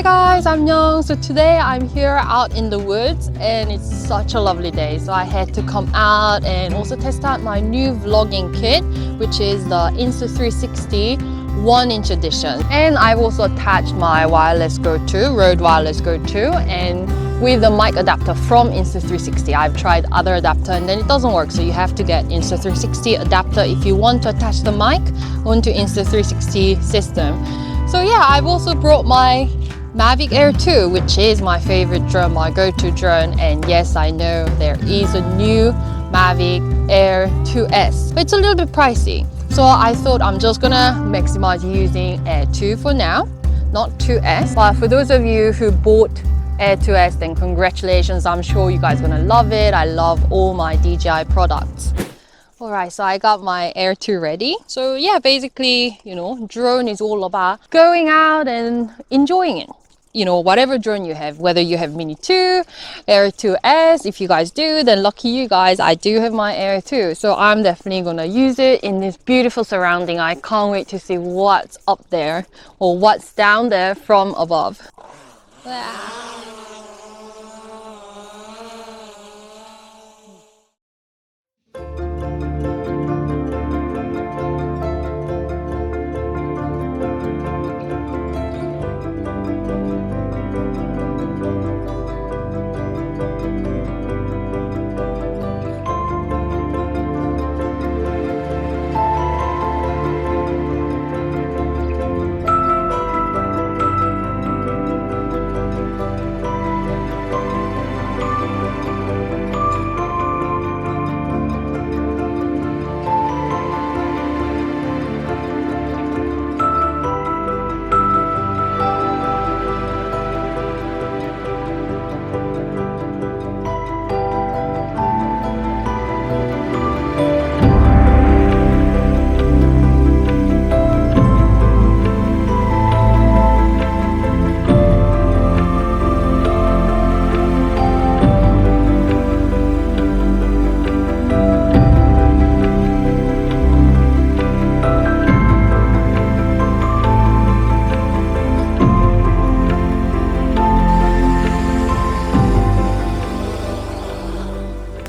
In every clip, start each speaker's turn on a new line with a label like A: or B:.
A: Hi guys, I'm Young. So today I'm here out in the woods and it's such a lovely day. So I had to come out and also test out my new vlogging kit, which is the Insta360 1-inch edition. And I've also attached my wireless go-to, Rode wireless go-to, and with the mic adapter from Insta360. I've tried other adapter and then it doesn't work. So you have to get Insta360 adapter if you want to attach the mic onto Insta360 system. So yeah, I've also brought my MAVIC Air 2, which is my favorite drone, my go-to drone. And yes, I know there is a new MAVIC Air 2S, but it's a little bit pricey. So I thought I'm just gonna maximize using Air 2 for now, not 2S. But for those of you who bought Air 2S, then congratulations. I'm sure you guys are gonna love it. I love all my DJI products. Alright, so I got my Air 2 ready. So yeah, basically, you know, drone is all about going out and enjoying it. You know, whatever drone you have, whether you have Mini 2, Air 2S, if you guys do, then lucky you guys, I do have my Air 2. So I'm definitely gonna use it in this beautiful surrounding. I can't wait to see what's up there or what's down there from above. Wow.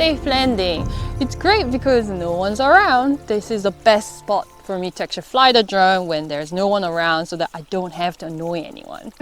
A: Safe landing. It's great because no one's around. This is the best spot for me to actually fly the drone when there's no one around so that I don't have to annoy anyone.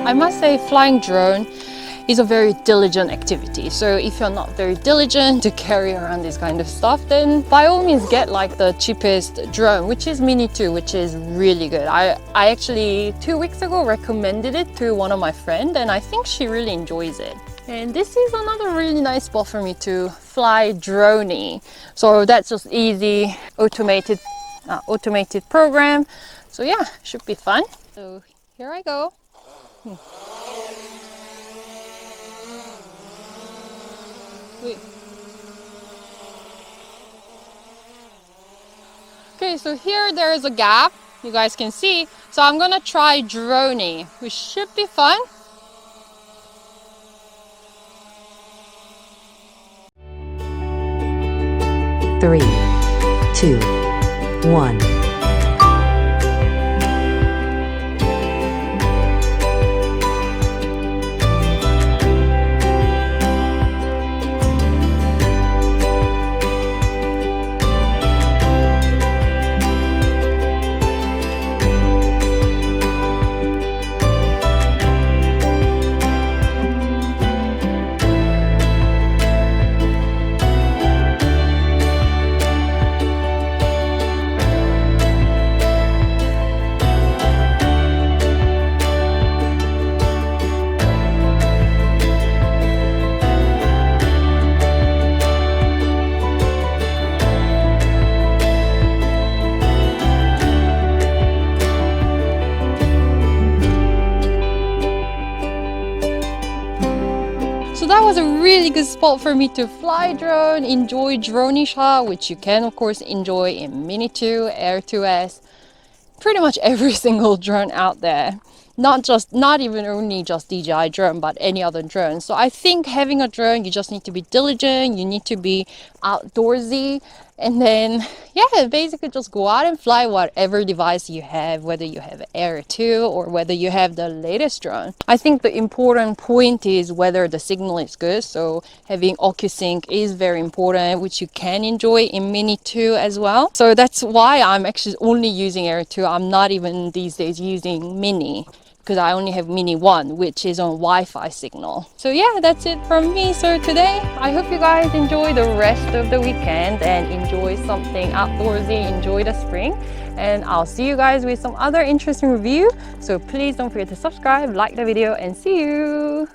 A: I must say flying drone is a very diligent activity. So if you're not very diligent to carry around this kind of stuff, then by all means get like the cheapest drone, which is Mini 2, which is really good. I actually 2 weeks ago recommended it to one of my friends and I think she really enjoys it. And this is another really nice spot for me to fly droney. So that's just easy automated program. So yeah, should be fun. So here I go. Wait. Okay, so here there is a gap, you guys can see. So I'm gonna try droney, which should be fun.
B: Three, two, one.
A: that was a really good spot for me to fly drone, enjoy drone shot, which you can of course enjoy in Mini 2, Air 2S, pretty much every single drone out there. Not even only just DJI drone, but any other drone. So I think having a drone, you just need to be diligent, you need to be outdoorsy, and then yeah, basically just go out and fly whatever device you have, whether you have Air 2 or whether you have the latest drone. I think the important point is whether the signal is good. So having OcuSync is very important, which you can enjoy in Mini 2 as well. So that's why I'm actually only using Air 2. I'm not even these days using Mini, because I only have Mini 1, which is on Wi-Fi signal. So yeah, that's it from me. So today, I hope you guys enjoy the rest of the weekend and enjoy something outdoorsy, enjoy the spring. And I'll see you guys with some other interesting review. So please don't forget to subscribe, like the video, and see you.